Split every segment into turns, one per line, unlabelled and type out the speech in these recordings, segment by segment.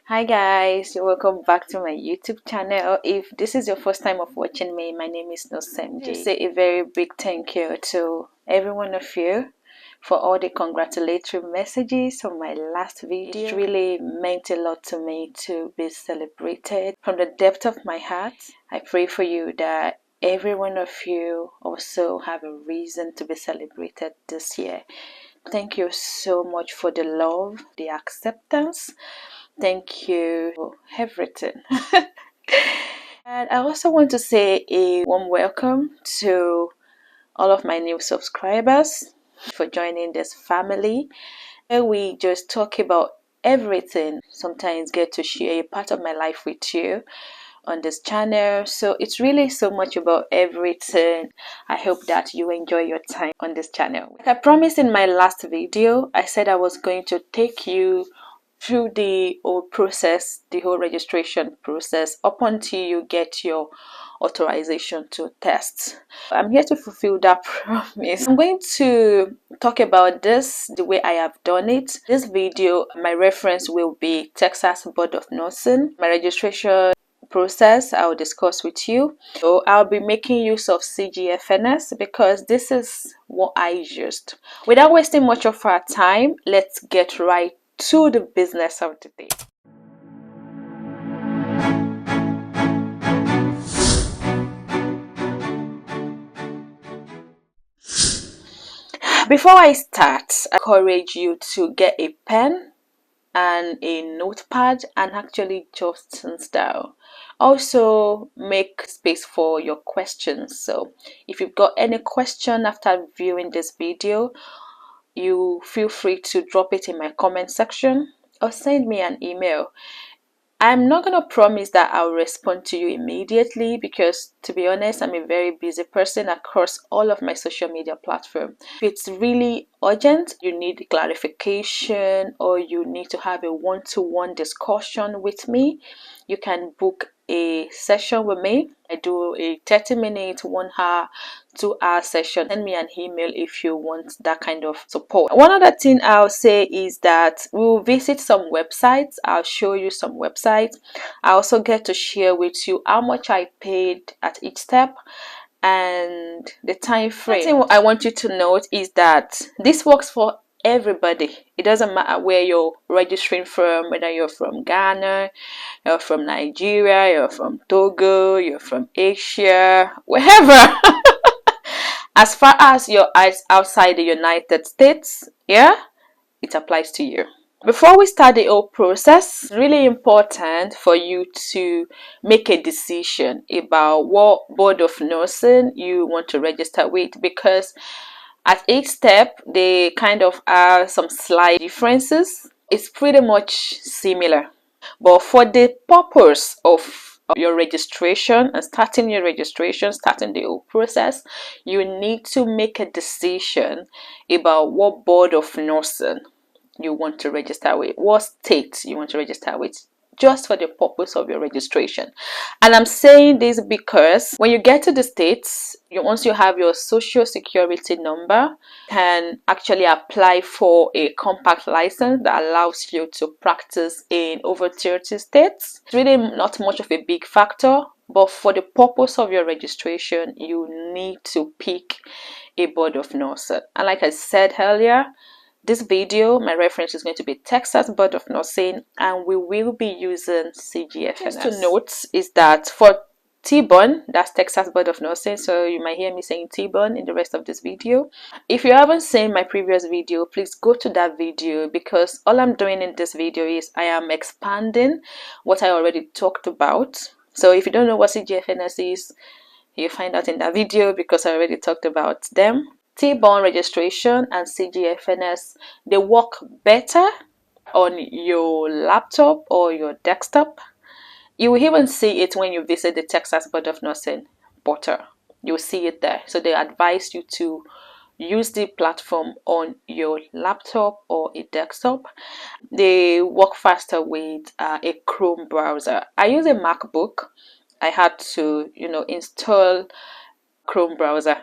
Hi guys, you're welcome back to my YouTube channel. If this is your first time of watching me, my name is Nosemji. Say a very big thank you to every one of you for all the congratulatory messages on my last video. It really meant a lot to me to be celebrated from the depth of my heart. I pray for you that every one of you also have a reason to be celebrated this year. Thank you so much for the love, the acceptance. Thank you for everything. And I also want to say a warm welcome to all of my new subscribers for joining this family. We just talk about everything. Sometimes get to share a part of my life with you on this channel. So it's really so much about everything. I hope that you enjoy your time on this channel. Like I promised in my last video, I said I was going to take you through the whole process, the whole registration process, up until you get your authorization to test. I'm here to fulfill that promise. I'm going to talk about this the way I have done it. This video, my reference will be Texas Board of Nursing. My registration process I'll discuss with you. So I'll be making use of CGFNS because this is what I used. Without wasting much of our time, let's get right to the business of the day. Before I start, I encourage you to get a pen and a notepad and actually jot things down. Also make space for your questions. So if you've got any question after viewing this video, you feel free to drop it in my comment section or send me an email. I'm not going to promise that I'll respond to you immediately because, to be honest, I'm a very busy person across all of my social media platforms. If it's really urgent, you need clarification, or you need to have a one-to-one discussion with me, you can book a session with me. I do a 30-minute, 1 hour, 2 hour session. Send me an email if you want that kind of support. One other thing I'll say is that we'll visit some websites. I'll show you some websites. I also get to share with you how much I paid at each step and the time frame. One thing I want you to note is that this works for everybody. It doesn't matter where you're registering from, whether you're from Ghana, you're from Nigeria, you're from Togo, you're from Asia, wherever. As far as you're outside the United States, yeah, it applies to you. Before we start the whole process, it's really important for you to make a decision about what board of nursing you want to register with, because at each step they kind of have some slight differences. It's pretty much similar, but for the purpose of your registration and starting your registration, starting the whole process, you need to make a decision about what board of nursing you want to register with, what state you want to register with, just for the purpose of your registration. And I'm saying this because when you get to the states, once you have your social security number, you can actually apply for a compact license that allows you to practice in over 30 states. It's really not much of a big factor, but for the purpose of your registration, you need to pick a board of nursing. And like I said earlier, this video, my reference is going to be Texas Board of Nursing, and we will be using CGFNS. Just to note is that for TBON, that's Texas Board of Nursing, so you might hear me saying TBON in the rest of this video. If you haven't seen my previous video, please go to that video, because all I'm doing in this video is I am expanding what I already talked about. So if you don't know what CGFNS is, you'll find out in that video because I already talked about them. TBON registration and CGFNS, they work better on your laptop or your desktop. You will even see it when you visit the Texas Board of Nursing portal. You'll see it there. So they advise you to use the platform on your laptop or a desktop. They work faster with a Chrome browser. I use a MacBook. I had to, install Chrome browser.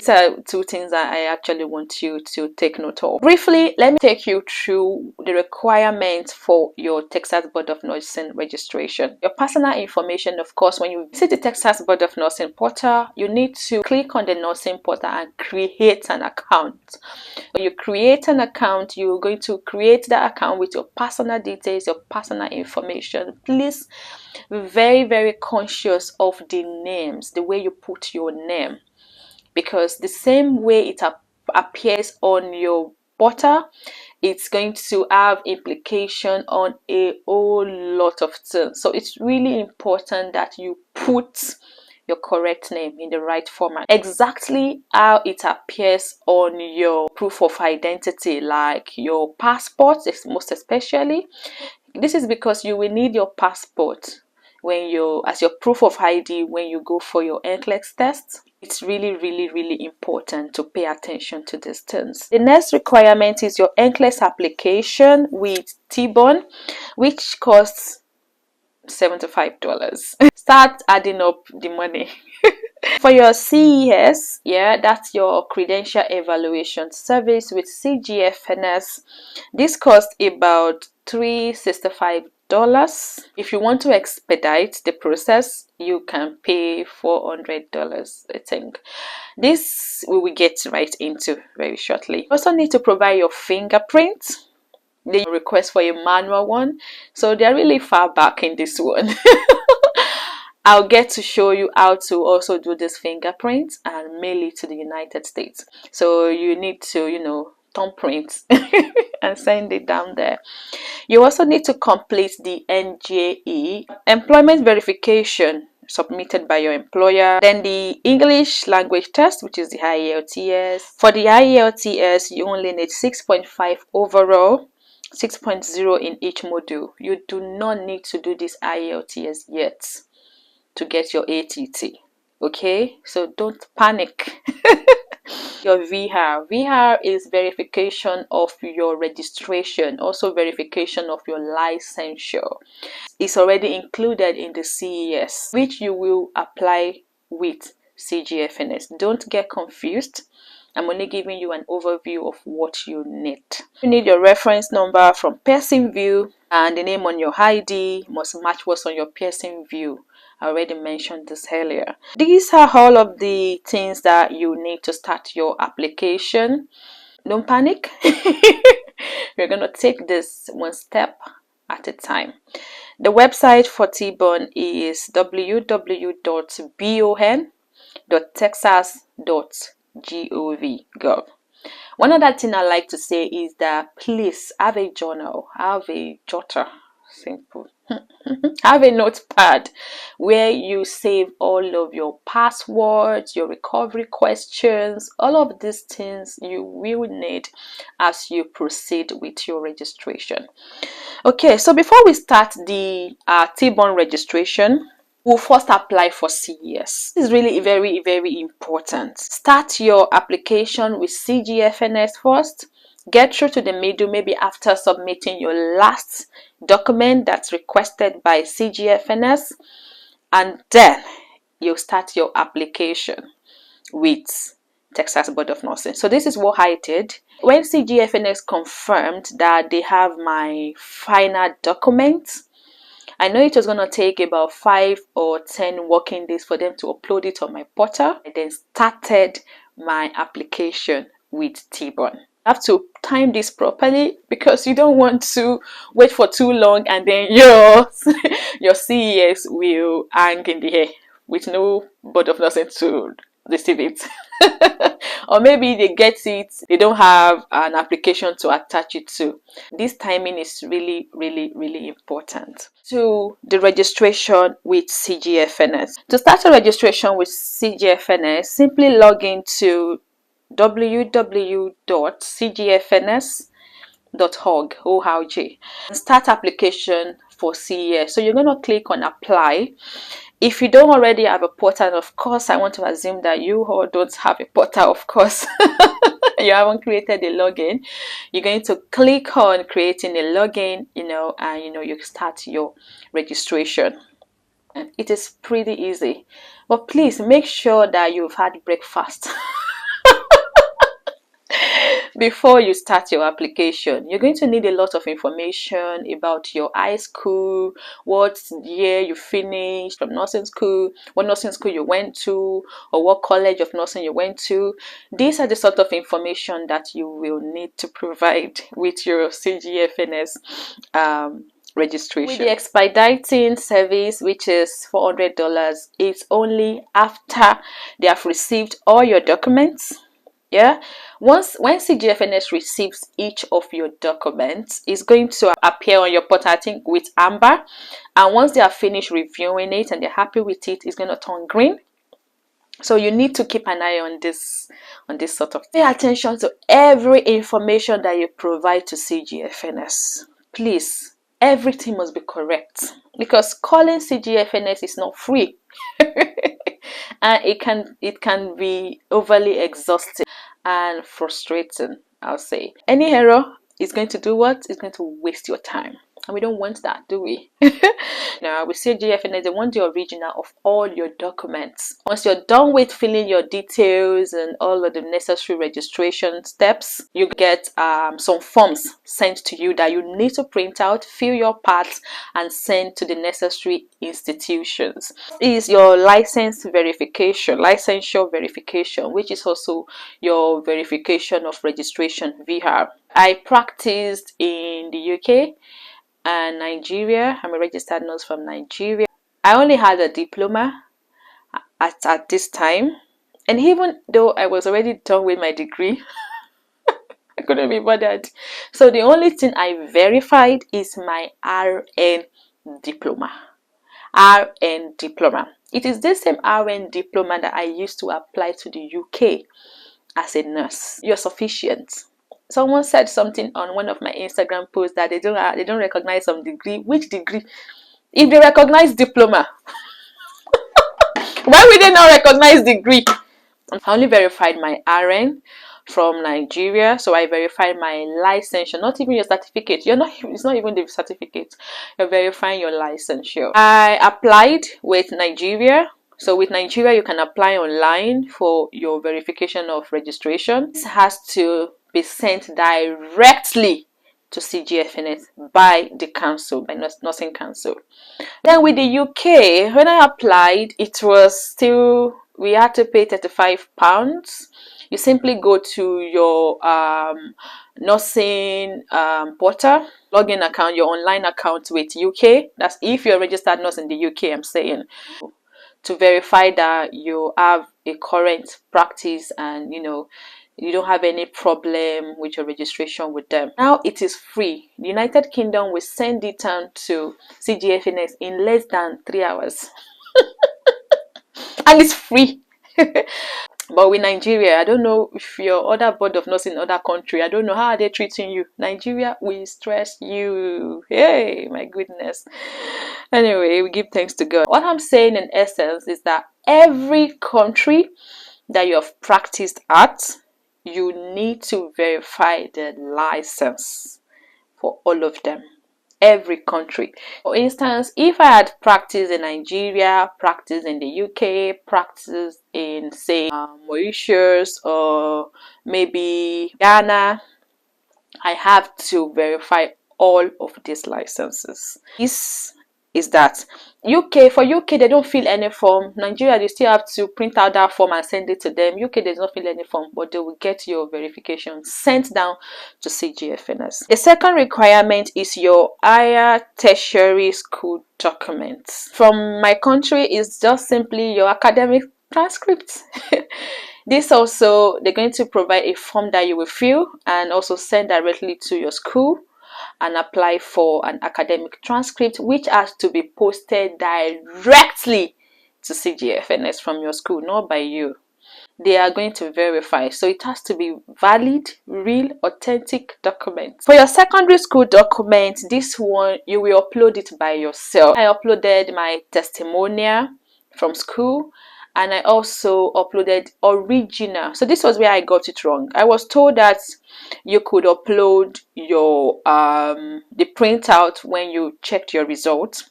These are two things that I actually want you to take note of. Briefly, let me take you through the requirements for your Texas Board of Nursing registration. Your personal information, of course, when you visit the Texas Board of Nursing portal, you need to click on the nursing portal and create an account. When you create an account, you're going to create that account with your personal details, your personal information. Please be very, very conscious of the names, the way you put your name, because the same way it appears on your portal, it's going to have implication on a whole lot of things. So it's really important that you put your correct name in the right format, exactly how it appears on your proof of identity, like your passport, most especially. This is because you will need your passport when you, as your proof of ID, when you go for your NCLEX test. It's really, really, really important to pay attention to these things. The next requirement is your NCLEX application with TBON, which costs $75. Start adding up the money. For your CES, yeah, that's your Credential Evaluation Service with CGFNS. This costs about $365. If you want to expedite the process, you can pay $400, I think. This we will get right into very shortly. You also need to provide your fingerprint. They request for a manual one, so they're really far back in this one. I'll get to show you how to also do this fingerprint and mail it to the United States. So you need to, thumbprint and send it down there. You also need to complete the NJE, employment verification, submitted by your employer. Then the English language test, which is the IELTS. For the IELTS, you only need 6.5 overall, 6.0 in each module. You do not need to do this IELTS yet to get your ATT. Okay, so don't panic. Your VR is verification of your registration, also verification of your licensure. It's already included in the CES, which you will apply with CGFNS. Don't get confused. I'm only giving you an overview of what you need. You need your reference number from Pearson View, and the name on your ID must match what's on your Pearson View. I already mentioned this earlier. These are all of the things that you need to start your application. Don't panic. We're going to take this one step at a time. The website for TBON is www.bon.texas.gov. One other thing I like to say is that please have a journal, have a jotter, simple. Have a notepad where you save all of your passwords, your recovery questions, all of these things you will need as you proceed with your registration. Okay, so before we start the TBON registration, we'll first apply for CES. This is really very, very important. Start your application with CGFNS first. Get through to the middle, maybe after submitting your last document that's requested by CGFNS, and then you start your application with Texas Board of Nursing. So this is what I did. When CGFNS confirmed that they have my final document, I know it was going to take about 5 or 10 working days for them to upload it on my portal. I then started my application with TBON. Have to time this properly because you don't want to wait for too long and then your CES will hang in the air with no Board of Nursing to receive it. Or maybe they get it, they don't have an application to attach it to. This timing is really, really, really important. To the registration with CGFNS. To start a registration with CGFNS, simply log into www.cgfns.org and start application for CES. So you're going to click on apply. If you don't already have a portal, of course, I want to assume that you all don't have a portal, of course. You haven't created a login. You're going to click on creating a login, and you start your registration. And it is pretty easy. But please make sure that you've had breakfast. before you start your application. You're going to need a lot of information about your high school, what year you finished from nursing school, what nursing school you went to, or what college of nursing you went to. These are the sort of information that you will need to provide with your CGFNS registration. With the expediting service, which is $400, it's only after they have received all your documents. Yeah, when CGFNS receives each of your documents, it's going to appear on your portal, I think, with amber, and once they have finished reviewing it and they're happy with it, it's going to turn green. So you need to keep an eye on this sort of thing. Pay attention to every information that you provide to CGFNS. Please, everything must be correct, because calling CGFNS is not free. And it can be overly exhausting and frustrating, I'll say. Any error is going to do what? It's going to waste your time. And we don't want that, do we? Now, with CGFNS, they want the original of all your documents. Once you're done with filling your details and all of the necessary registration steps, you get some forms sent to you that you need to print out, fill your parts, and send to the necessary institutions. This is your licensure verification, which is also your verification of registration VR. I practiced in the UK and Nigeria. I'm a registered nurse from Nigeria. I only had a diploma at this time, and even though I was already done with my degree, I couldn't be bothered. So the only thing I verified is my RN diploma. RN diploma. It is this same RN diploma that I used to apply to the UK as a nurse. You're sufficient. Someone said something on one of my Instagram posts that they don't recognize some degree. Which degree? If they recognize diploma, why would they not recognize degree? I only verified my RN from Nigeria, so I verified my licensure, not even your certificate. It's not even the certificate. You're verifying your licensure. I applied with Nigeria. So with Nigeria, you can apply online for your verification of registration. This has to be sent directly to CGFNS by the council, by nursing council. Then with the UK, when I applied, it was still, we had to pay £35. You simply go to your nursing portal, login account, your online account with UK. That's if you're a registered nurse in the UK, I'm saying, to verify that you have a current practice and you don't have any problem with your registration with them. Now it is free. The United Kingdom will send it down to CGFNS in less than 3 hours. And it's free. But with Nigeria, I don't know if your other board of nursing in other country, I don't know how are they treating you. Nigeria will stress you. Hey, my goodness. Anyway, we give thanks to God. What I'm saying in essence is that every country that you have practiced at, you need to verify the license for all of them. Every country. For instance, if I had practiced in Nigeria, practiced in the UK, practiced in, say, Mauritius or maybe Ghana, I have to verify all of these licenses. This is that. For UK, they don't fill any form. Nigeria, they still have to print out that form and send it to them. UK does not fill any form, but they will get your verification sent down to CGFNS. The second requirement is your higher tertiary school documents. From my country, is just simply your academic transcript. This also, they're going to provide a form that you will fill and also send directly to your school and apply for an academic transcript, which has to be posted directly to CGFNS from your school, not by you. They are going to verify, so it has to be valid, real, authentic documents. For your secondary school document, this one you will upload it by yourself. I uploaded my testimonial from school, and I also uploaded original. So this was where I got it wrong. I was told that you could upload your the printout when you checked your results.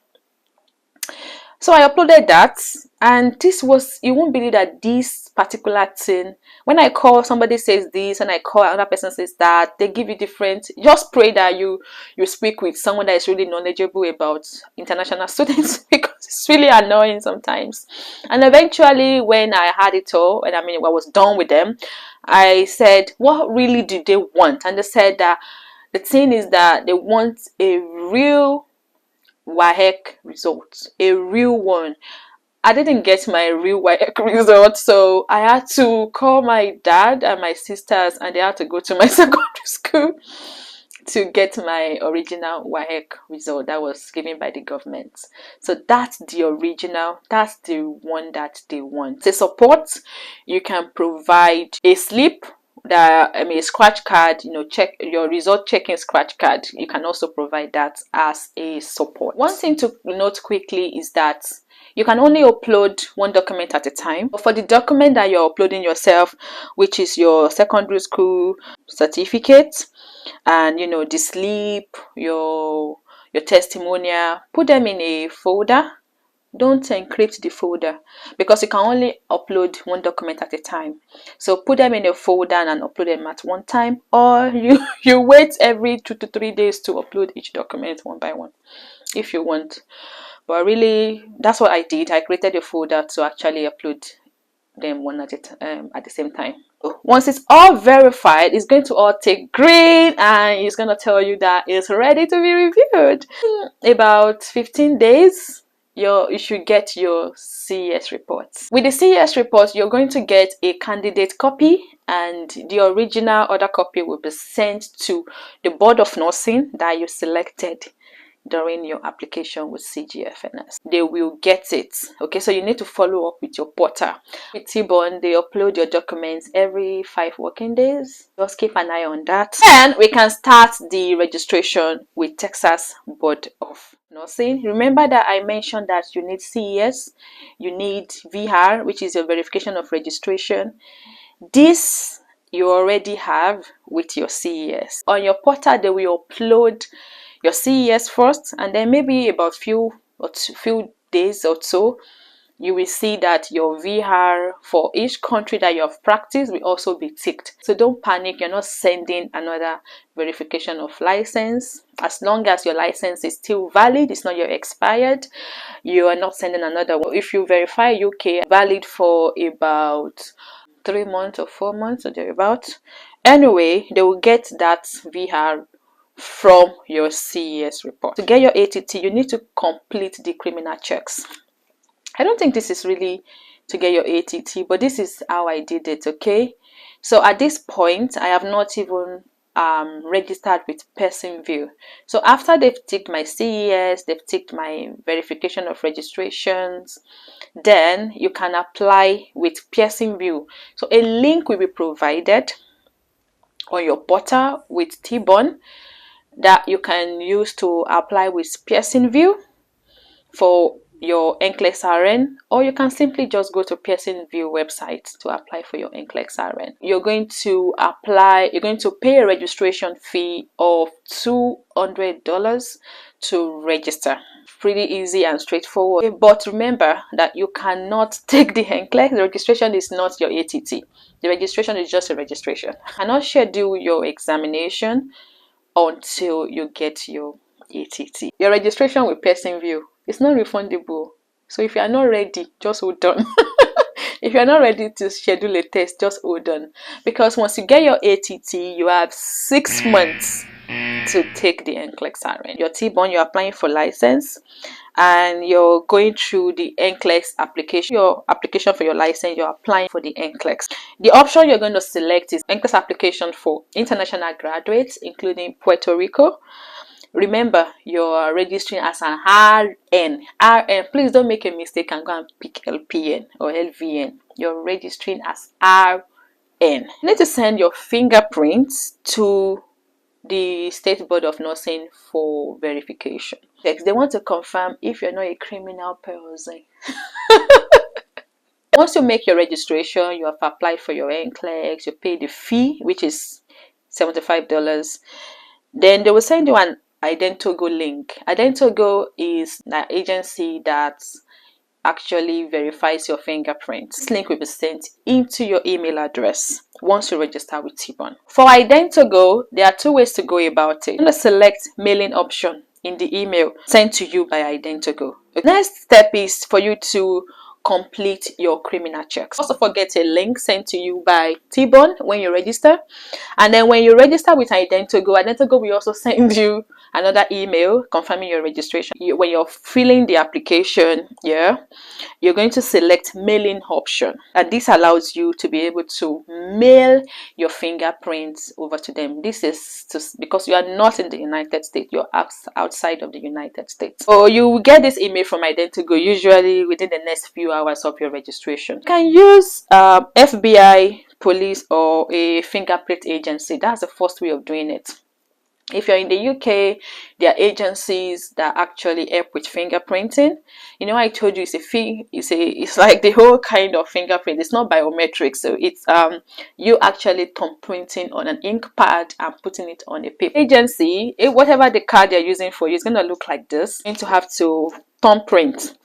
So I uploaded that, and this was, you won't believe that this particular thing, when I call, somebody says this, and I call, another person says that, they give you different. Just pray that you speak with someone that is really knowledgeable about international students because it's really annoying sometimes. And eventually, when I had it all, and I was done with them, I said, what really do they want? And they said that the thing is that they want a real WAEC result, a real one. I didn't get my real WAEC result, so I had to call my dad and my sisters, and they had to go to my secondary school to get my original WAEC result that was given by the government. So that's the original, that's the one that they want. The support, you can provide a slip, a scratch card, check your result, checking scratch card. You can also provide that as a support. One thing to note quickly is that you can only upload one document at a time. But for the document that you're uploading yourself, which is your secondary school certificate, and the slip, your testimonial, put them in a folder. Don't encrypt the folder, because you can only upload one document at a time. So put them in a folder and upload them at one time, or you wait every 2 to 3 days to upload each document one by one if you want. But really, that's what I did. I created a folder to actually upload them one at the same time. Once it's all verified, it's going to all take green, and it's going to tell you that it's ready to be reviewed. In about 15 days, you should get your CES reports. With the CES reports, you're going to get a candidate copy, and the original other copy will be sent to the Board of Nursing that you selected during your application with CGFNS. They will get it. Okay, so you need to follow up with your portal. With TBON, they upload your documents every 5 working days. Just keep an eye on that. Then we can start the registration with Texas Board of Nursing. Remember that I mentioned that you need CES, you need VR, which is your verification of registration. This you already have with your CES. On your portal, they will upload your CES first, and then maybe about few days or so, you will see that your VR for each country that you have practiced will also be ticked. So don't panic, you're not sending another verification of license. As long as your license is still valid, it's not your expired, you are not sending another one. If you verify UK, valid for about 3 months or 4 months or thereabout. Anyway, they will get that VR from your CES report. To get your ATT, you need to complete the criminal checks. I don't think this is really to get your ATT, but this is how I did it. Okay, so at this point, I have not even registered with Pearson View. So after they've ticked my CES, they've ticked my verification of registrations, then you can apply with Pearson View. So a link will be provided on your portal with TBON that you can use to apply with Pearson View for your NCLEX RN, or you can simply just go to Pearson View website to apply for your NCLEX RN. You're going to pay a registration fee of $200 to register. Pretty easy and straightforward. But remember that you cannot take the NCLEX. The registration is not your ATT. The registration is just a registration. You cannot schedule your examination until you get your ATT. Your registration with Pearson View is not refundable. So if you are not ready, just hold on. If you are not ready to schedule a test, just hold on. Because once you get your ATT, you have 6 months to take the NCLEX RN. Your TBON, you're applying for license, and you're going through the NCLEX application. Your application for your license, you're applying for the NCLEX. The option you're going to select is NCLEX application for international graduates, including Puerto Rico. Remember, you're registering as an RN. RN, please don't make a mistake and go and pick LPN or LVN. You're registering as RN. You need to send your fingerprints to the State Board of Nursing for verification. They want to confirm if you're not a criminal person. Once you make your registration, you have applied for your NCLEX, you pay the fee, which is $75. Then they will send you an Ident2Go link. Ident2Go is an agency that actually verifies your fingerprint. This link will be sent into your email address once you register with TBON. For Ident2Go, there are 2 ways to go about it. You're going to select mailing option in the email sent to you by Ident2Go. The next step is for you to complete your criminal checks. Also forget a link sent to you by TBON when you register, and then when you register with Ident2Go will also send you another email confirming your registration. When you're filling the application, you're going to select mailing option, and this allows you to be able to mail your fingerprints over to them. This is because you are not in the United States, you're outside of the United States. So you will get this email from Ident2Go usually within the next few hours of your registration. You can use FBI, police, or a fingerprint agency. That's the first way of doing it. If you're in the UK, there are agencies that actually help with fingerprinting. You know, I told you it's like the whole kind of fingerprint. It's not biometric, so it's you actually thumb printing on an ink pad and putting it on a paper. Agency, whatever the card they're using for you, is going to look like this. You're going to have to thumb print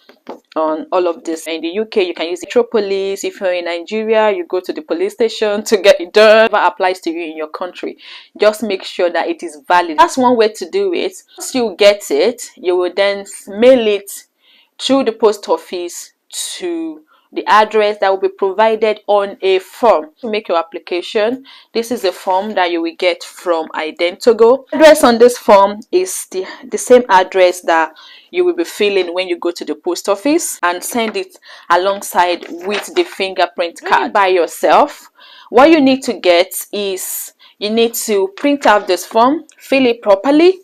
on all of this. In the UK, you can use Metropolis. If you're in Nigeria, you go to the police station to get it done. Whatever applies to you in your country, just make sure that it is valid. That's one way to do it. Once you get it, you will then mail it through the post office to the address that will be provided on a form. To make your application, this is a form that you will get from Ident2Go. Address on this form is the same address that you will be filling when you go to the post office, and send it alongside with the fingerprint card by yourself. What you need to get is you need to print out this form, fill it properly,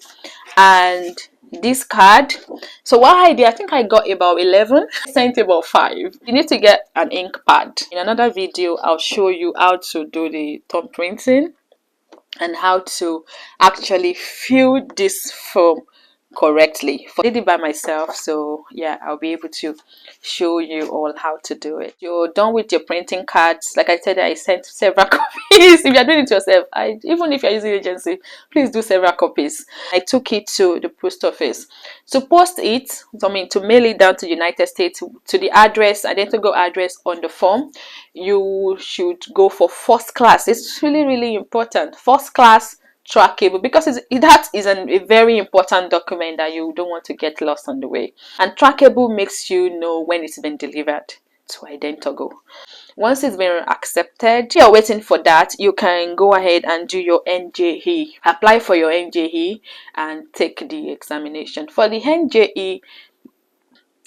and this card. So what I did, I think I got about 11, sent about 5. You need to get an ink pad. In another video, I'll show you how to do the thumb printing and how to actually fill this form correctly. I did it by myself, so yeah, I'll be able to show you all how to do it. You're done with your printing cards. Like I said, I sent several copies. If you're doing it yourself, even if you're using agency, please do several copies. I took it to the post office to post it, to mail it down to the United States to the address, Ident2Go address on the form. You should go for first class. It's really important. First class trackable, because that is a very important document that you don't want to get lost on the way. And trackable makes you know when it's been delivered to Ident2Go. Once it's been accepted, you're waiting for that, you can go ahead and do your NJE. Apply for your NJE and take the examination. For the NJE,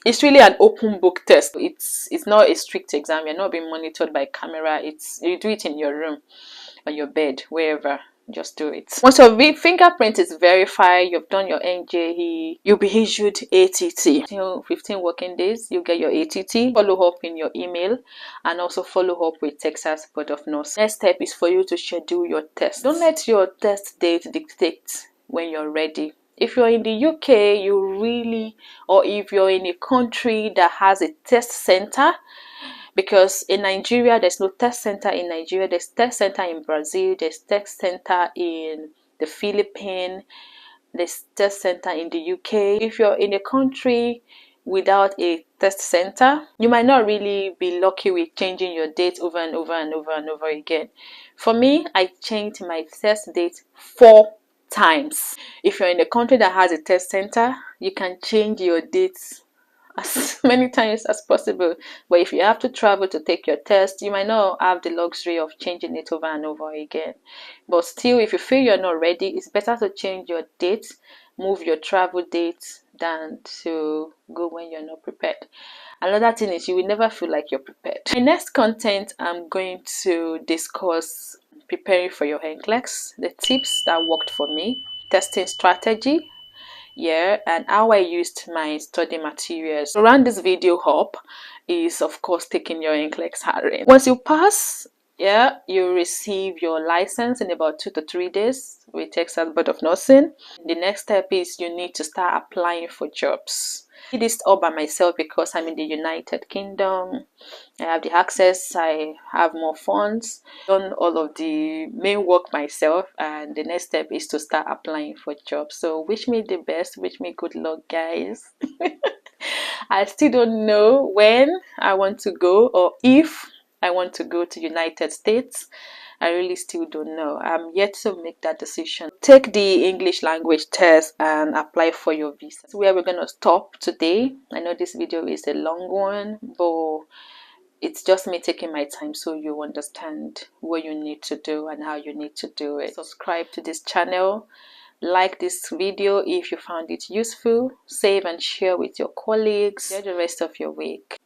it's really an open book test. It's not a strict exam. You're not being monitored by camera. You do it in your room, on your bed, wherever. Just do it. Once your fingerprint is verified, you've done your NJE, you'll be issued ATT. 15 working days, you get your ATT. Follow up in your email, and also follow up with Texas Board of Nursing. Next step is for you to schedule your test. Don't let your test date dictate when you're ready. If you're in the UK, or if you're in a country that has a test center, because in Nigeria, there's no test center in Nigeria. There's test center in Brazil. There's test center in the Philippines. There's test center in the UK. If you're in a country without a test center, you might not really be lucky with changing your date over and over and over and over again. For me, I changed my test date 4 times. If you're in a country that has a test center, you can change your dates as many times as possible. But if you have to travel to take your test, you might not have the luxury of changing it over and over again. But still, if you feel you're not ready, it's better to change your date, move your travel date, than to go when you're not prepared. Another thing is, you will never feel like you're prepared. In next content, I'm going to discuss preparing for your NCLEX, the tips that worked for me, testing strategy, and how I used my study materials. Around this video up is, of course, taking your NCLEX hiring. Once you pass, you receive your license in about 2 to 3 days with Texas Board of Nursing. The next step is you need to start applying for jobs. I did this all by myself because I'm in the United Kingdom. I have the access, I have more funds. I've done all of the main work myself, and the next step is to start applying for jobs. So wish me the best, wish me good luck, guys. I still don't know when I want to go or if I want to go to United States. I really still don't know. I'm yet to make that decision. Take the English language test and apply for your visa. That's where we're going to stop today. I know this video is a long one, but it's just me taking my time so you understand what you need to do and how you need to do it. Subscribe to this channel. Like this video if you found it useful. Save and share with your colleagues. Enjoy the rest of your week.